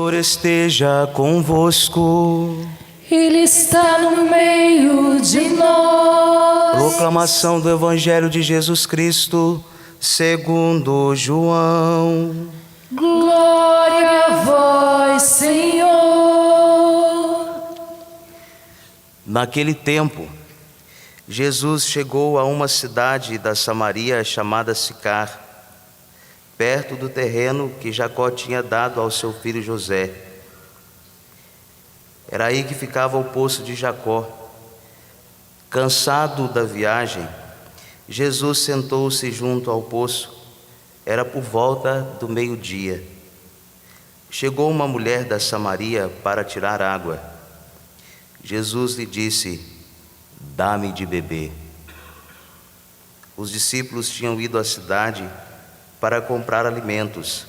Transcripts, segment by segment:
Senhor esteja convosco. Ele está no meio de nós. Proclamação do Evangelho de Jesus Cristo, segundo João. Glória a vós, Senhor. Naquele tempo, Jesus chegou a uma cidade da Samaria chamada Sicar, perto do terreno que Jacó tinha dado ao seu filho José. Era aí que ficava o poço de Jacó. Cansado da viagem, Jesus sentou-se junto ao poço. Era por volta do meio-dia. Chegou uma mulher da Samaria para tirar água. Jesus lhe disse: "Dá-me de beber." Os discípulos tinham ido à cidade para comprar alimentos.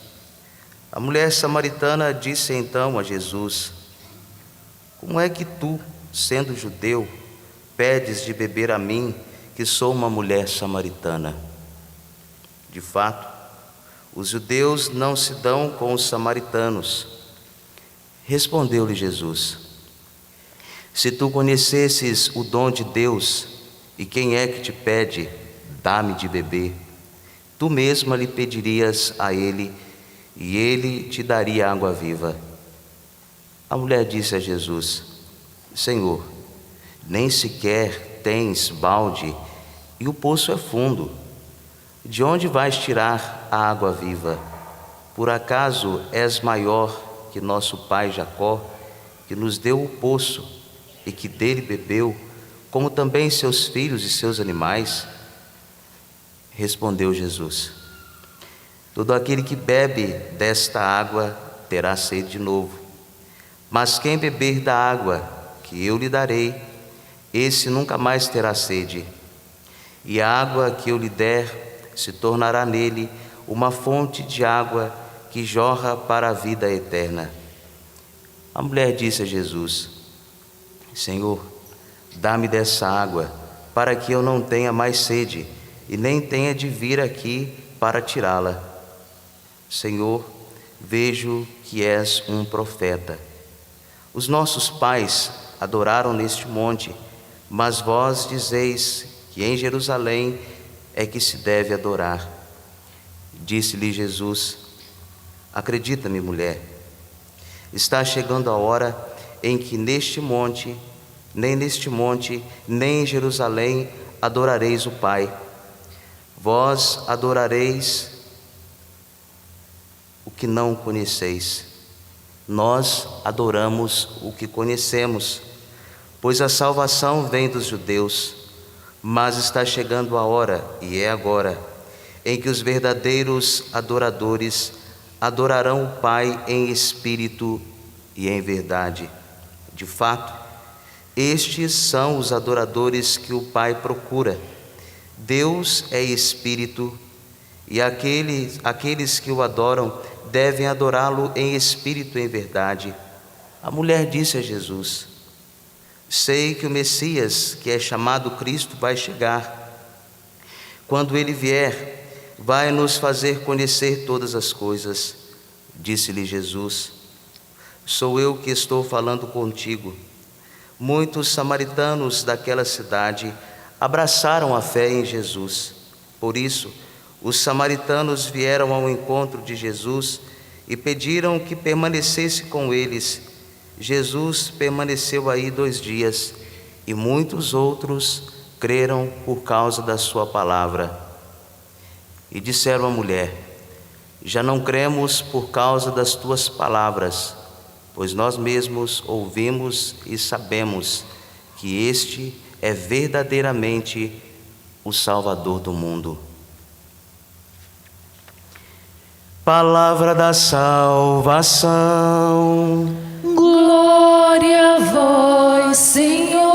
A mulher samaritana disse então a Jesus: "Como é que tu, sendo judeu, pedes de beber a mim, que sou uma mulher samaritana?" De fato, os judeus não se dão com os samaritanos. Respondeu-lhe Jesus: "Se tu conhecesses o dom de Deus, e quem é que te pede, dá-me de beber, tu mesma lhe pedirias a ele, e ele te daria água viva." A mulher disse a Jesus: "Senhor, nem sequer tens balde, e o poço é fundo. De onde vais tirar a água viva? Por acaso és maior que nosso pai Jacó, que nos deu o poço e que dele bebeu, como também seus filhos e seus animais?" Respondeu Jesus: "Todo aquele que bebe desta água terá sede de novo. Mas quem beber da água que eu lhe darei, esse nunca mais terá sede. E a água que eu lhe der se tornará nele uma fonte de água que jorra para a vida eterna." A mulher disse a Jesus: "Senhor, dá-me dessa água, para que eu não tenha mais sede, e nem tenha de vir aqui para tirá-la. Senhor, vejo que és um profeta. Os nossos pais adoraram neste monte, mas vós dizeis que em Jerusalém é que se deve adorar." Disse-lhe Jesus: "Acredita-me, mulher, está chegando a hora em que nem neste monte, nem em Jerusalém adorareis o Pai. Vós adorareis o que não conheceis. Nós adoramos o que conhecemos, pois a salvação vem dos judeus. Mas está chegando a hora, e é agora, em que os verdadeiros adoradores adorarão o Pai em espírito e em verdade. De fato, estes são os adoradores que o Pai procura. Deus é espírito, e aqueles que o adoram devem adorá-lo em espírito e em verdade." A mulher disse a Jesus: "Sei que o Messias, que é chamado Cristo, vai chegar. Quando ele vier, vai nos fazer conhecer todas as coisas." Disse-lhe Jesus: "Sou eu que estou falando contigo." Muitos samaritanos daquela cidade abraçaram a fé em Jesus. Por isso, os samaritanos vieram ao encontro de Jesus e pediram que permanecesse com eles. Jesus permaneceu aí 2 dias, e muitos outros creram por causa da sua palavra. E disseram à mulher: "Já não cremos por causa das tuas palavras, pois nós mesmos ouvimos e sabemos que este é verdadeiramente o Salvador do mundo." Palavra da salvação. Glória a vós, Senhor.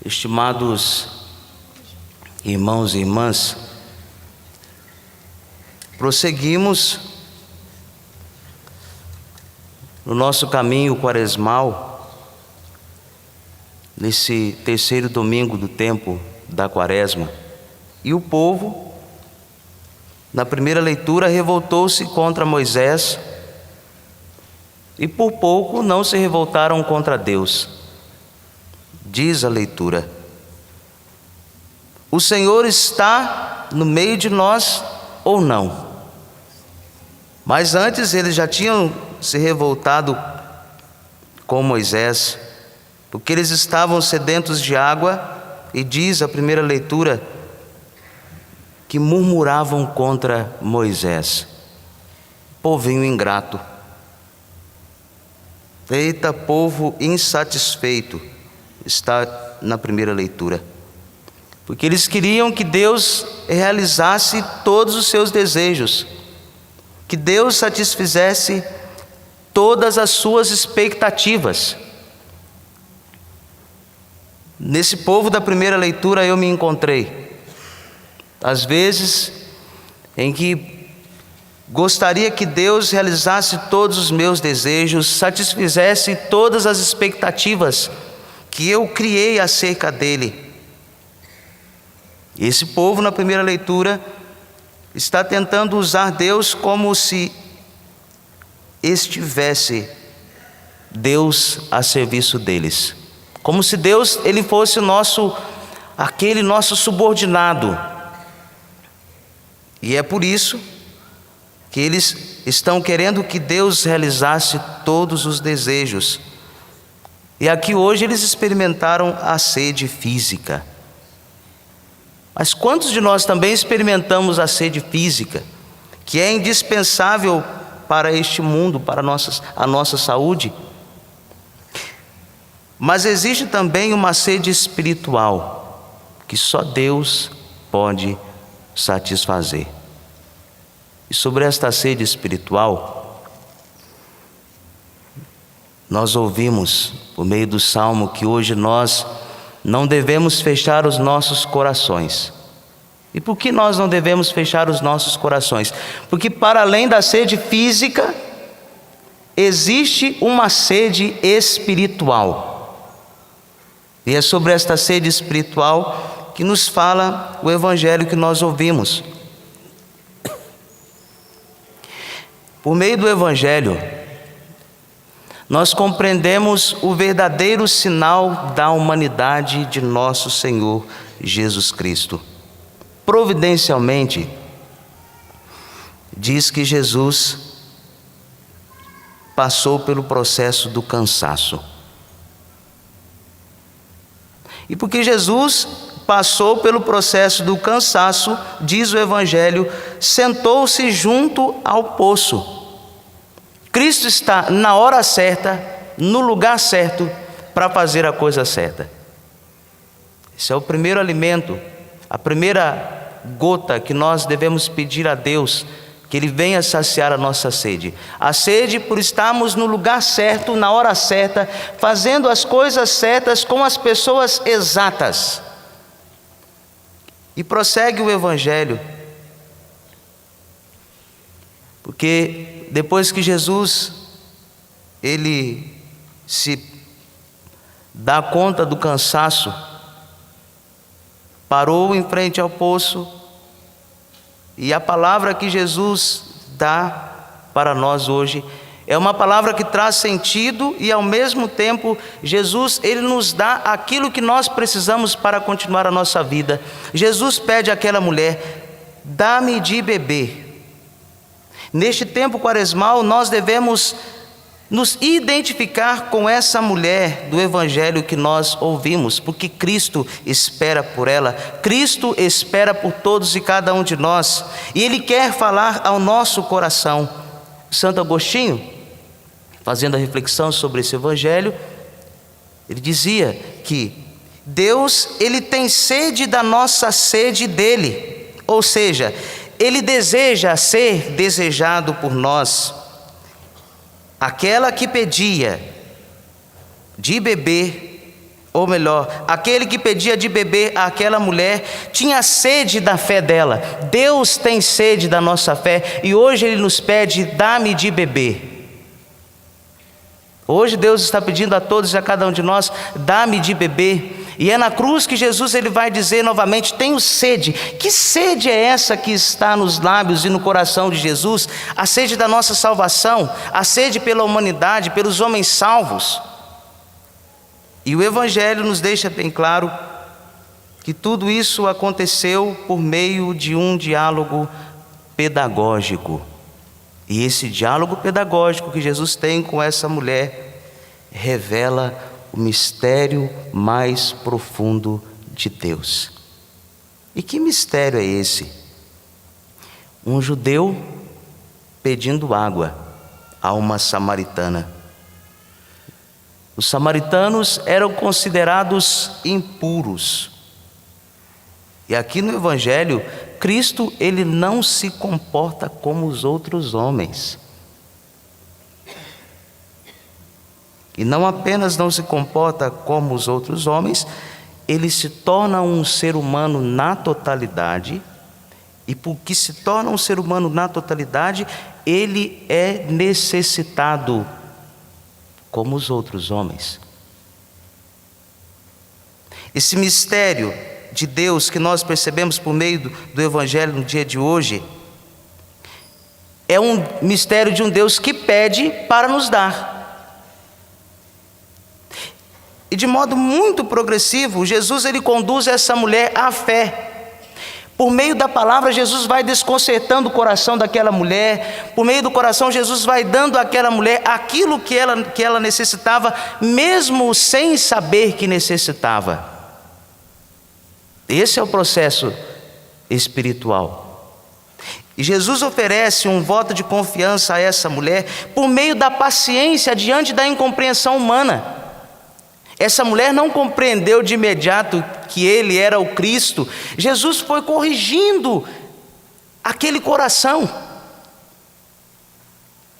Estimados irmãos e irmãs, prosseguimos no nosso caminho quaresmal nesse terceiro domingo do tempo da Quaresma. E o povo, na primeira leitura, revoltou-se contra Moisés e por pouco não se revoltaram contra Deus. Diz a leitura: o Senhor está no meio de nós ou não? Mas antes eles já tinham se revoltado com Moisés, porque eles estavam sedentos de água, e diz a primeira leitura que murmuravam contra Moisés. Povinho ingrato. Eita, povo insatisfeito, está na primeira leitura. Porque eles queriam que Deus realizasse todos os seus desejos, que Deus satisfizesse todas as suas expectativas. Nesse povo da primeira leitura eu me encontrei. Às vezes em que gostaria que Deus realizasse todos os meus desejos, satisfizesse todas as expectativas que eu criei acerca dele. Esse povo na primeira leitura está tentando usar Deus como se estivesse Deus a serviço deles, como se Deus ele fosse aquele nosso subordinado. E é por isso que eles estão querendo que Deus realizasse todos os desejos. E aqui hoje eles experimentaram a sede física. Mas quantos de nós também experimentamos a sede física, que é indispensável para este mundo, para a nossa saúde? Mas existe também uma sede espiritual, que só Deus pode satisfazer. E sobre esta sede espiritual, nós ouvimos, por meio do Salmo, que hoje nós não devemos fechar os nossos corações. E por que nós não devemos fechar os nossos corações? Porque para além da sede física, existe uma sede espiritual. E é sobre esta sede espiritual que nos fala o evangelho que nós ouvimos. Por meio do evangelho, nós compreendemos o verdadeiro sinal da humanidade de nosso Senhor Jesus Cristo. Providencialmente, diz que Jesus passou pelo processo do cansaço. E porque Jesus passou pelo processo do cansaço, diz o Evangelho, sentou-se junto ao poço. Cristo está na hora certa, no lugar certo, para fazer a coisa certa. Esse é o primeiro alimento, a primeira gota que nós devemos pedir a Deus, que Ele venha saciar a nossa sede. A sede por estarmos no lugar certo, na hora certa, fazendo as coisas certas com as pessoas exatas. E prossegue o Evangelho, porque depois que Jesus, Ele se dá conta do cansaço, parou em frente ao poço, e a palavra que Jesus dá para nós hoje é uma palavra que traz sentido e ao mesmo tempo Jesus, Ele nos dá aquilo que nós precisamos para continuar a nossa vida. Jesus pede àquela mulher: dá-me de beber. Neste tempo quaresmal nós devemos nos identificar com essa mulher do Evangelho que nós ouvimos, porque Cristo espera por ela, Cristo espera por todos e cada um de nós, e Ele quer falar ao nosso coração. Santo Agostinho, fazendo a reflexão sobre esse Evangelho, ele dizia que Deus, Ele tem sede da nossa sede dEle, ou seja, Ele deseja ser desejado por nós. Aquela que pedia de beber, ou melhor, aquele que pedia de beber àquela mulher, tinha sede da fé dela. Deus tem sede da nossa fé, e hoje Ele nos pede: dá-me de beber. Hoje Deus está pedindo a todos e a cada um de nós: dá-me de beber. E é na cruz que Jesus ele vai dizer novamente: tenho sede. Que sede é essa que está nos lábios e no coração de Jesus? A sede da nossa salvação, a sede pela humanidade, pelos homens salvos. E o Evangelho nos deixa bem claro que tudo isso aconteceu por meio de um diálogo pedagógico. E esse diálogo pedagógico que Jesus tem com essa mulher revela o mistério mais profundo de Deus. E que mistério é esse? Um judeu pedindo água a uma samaritana. Os samaritanos eram considerados impuros. E aqui no Evangelho, Cristo ele não se comporta como os outros homens. E não apenas não se comporta como os outros homens, ele se torna um ser humano na totalidade. E porque se torna um ser humano na totalidade, ele é necessitado como os outros homens. Esse mistério de Deus que nós percebemos por meio do Evangelho no dia de hoje é um mistério de um Deus que pede para nos dar. E de modo muito progressivo, Jesus ele conduz essa mulher à fé. Por meio da palavra, Jesus vai desconcertando o coração daquela mulher. Por meio do coração, Jesus vai dando àquela mulher aquilo que ela necessitava, mesmo sem saber que necessitava. Esse é o processo espiritual. E Jesus oferece um voto de confiança a essa mulher por meio da paciência diante da incompreensão humana. Essa mulher não compreendeu de imediato que ele era o Cristo. Jesus foi corrigindo aquele coração.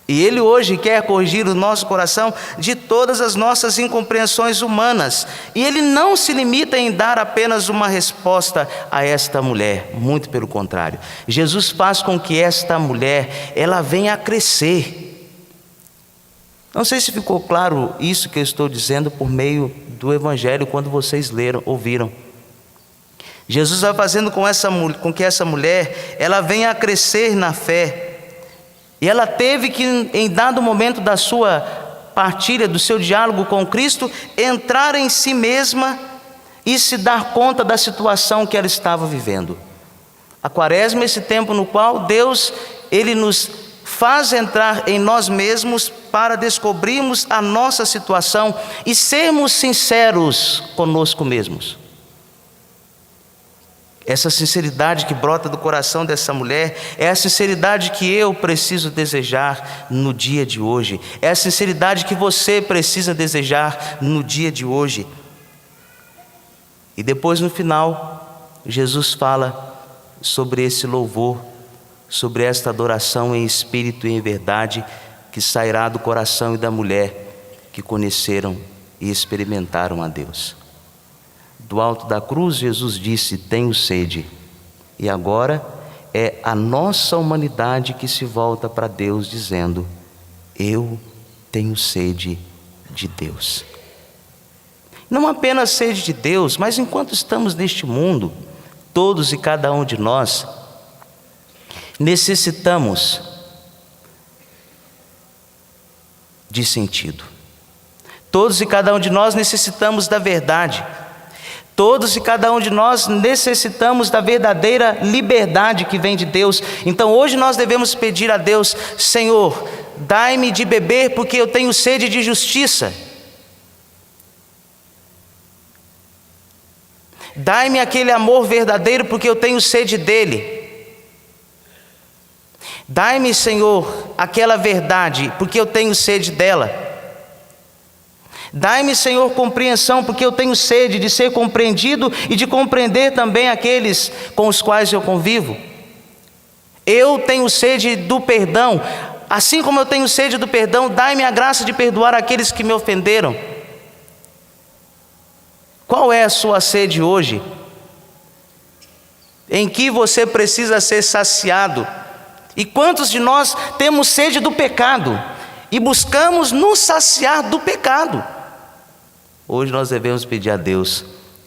E ele hoje quer corrigir o nosso coração de todas as nossas incompreensões humanas. E ele não se limita em dar apenas uma resposta a esta mulher. Muito pelo contrário. Jesus faz com que esta mulher, ela venha a crescer. Não sei se ficou claro isso que eu estou dizendo por meio do Evangelho quando vocês ouviram. Jesus vai fazendo com que essa mulher, ela venha a crescer na fé. E ela teve que, em dado momento da sua partilha, do seu diálogo com Cristo, entrar em si mesma e se dar conta da situação que ela estava vivendo. A Quaresma é esse tempo no qual Deus, ele nos faz entrar em nós mesmos para descobrirmos a nossa situação e sermos sinceros conosco mesmos. Essa sinceridade que brota do coração dessa mulher é a sinceridade que eu preciso desejar no dia de hoje. É a sinceridade que você precisa desejar no dia de hoje. E depois, no final, Jesus fala sobre esse louvor, sobre esta adoração em espírito e em verdade que sairá do coração e da mulher que conheceram e experimentaram a Deus. Do alto da cruz, Jesus disse: tenho sede. E agora é a nossa humanidade que se volta para Deus dizendo: eu tenho sede de Deus. Não apenas sede de Deus, mas enquanto estamos neste mundo, todos e cada um de nós necessitamos de sentido. Todos e cada um de nós necessitamos da verdade. Todos e cada um de nós necessitamos da verdadeira liberdade que vem de Deus. Então hoje nós devemos pedir a Deus: Senhor, dai-me de beber porque eu tenho sede de justiça. Dai-me aquele amor verdadeiro porque eu tenho sede dele. Dai-me, Senhor, aquela verdade porque eu tenho sede dela. Dai-me, Senhor, compreensão, porque eu tenho sede de ser compreendido e de compreender também aqueles com os quais eu convivo. Eu tenho sede do perdão, assim como eu tenho sede do perdão, dai-me a graça de perdoar aqueles que me ofenderam. Qual é a sua sede hoje? Em que você precisa ser saciado? E quantos de nós temos sede do pecado? e buscamos nos saciar do pecado. Hoje nós devemos pedir a Deus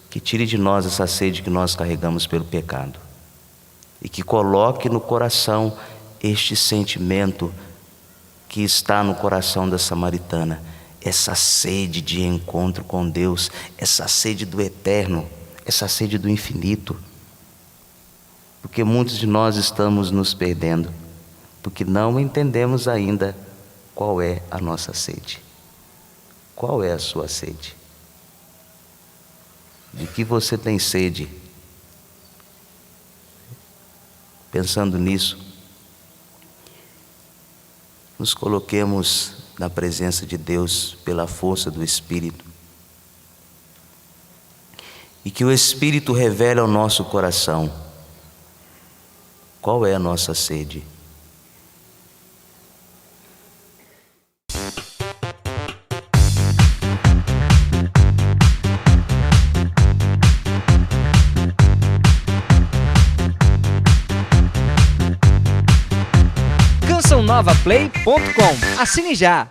que tire de nós essa sede que nós carregamos pelo pecado e que coloque no coração este sentimento que está no coração da samaritana, essa sede de encontro com Deus, essa sede do eterno, essa sede do infinito. Porque muitos de nós estamos nos perdendo, porque não entendemos ainda qual é a nossa sede. Qual é a sua sede? De que você tem sede? Pensando nisso, nos coloquemos na presença de Deus pela força do Espírito. E que o Espírito revele ao nosso coração qual é a nossa sede. CançãoNovaPlay.com. Assine já!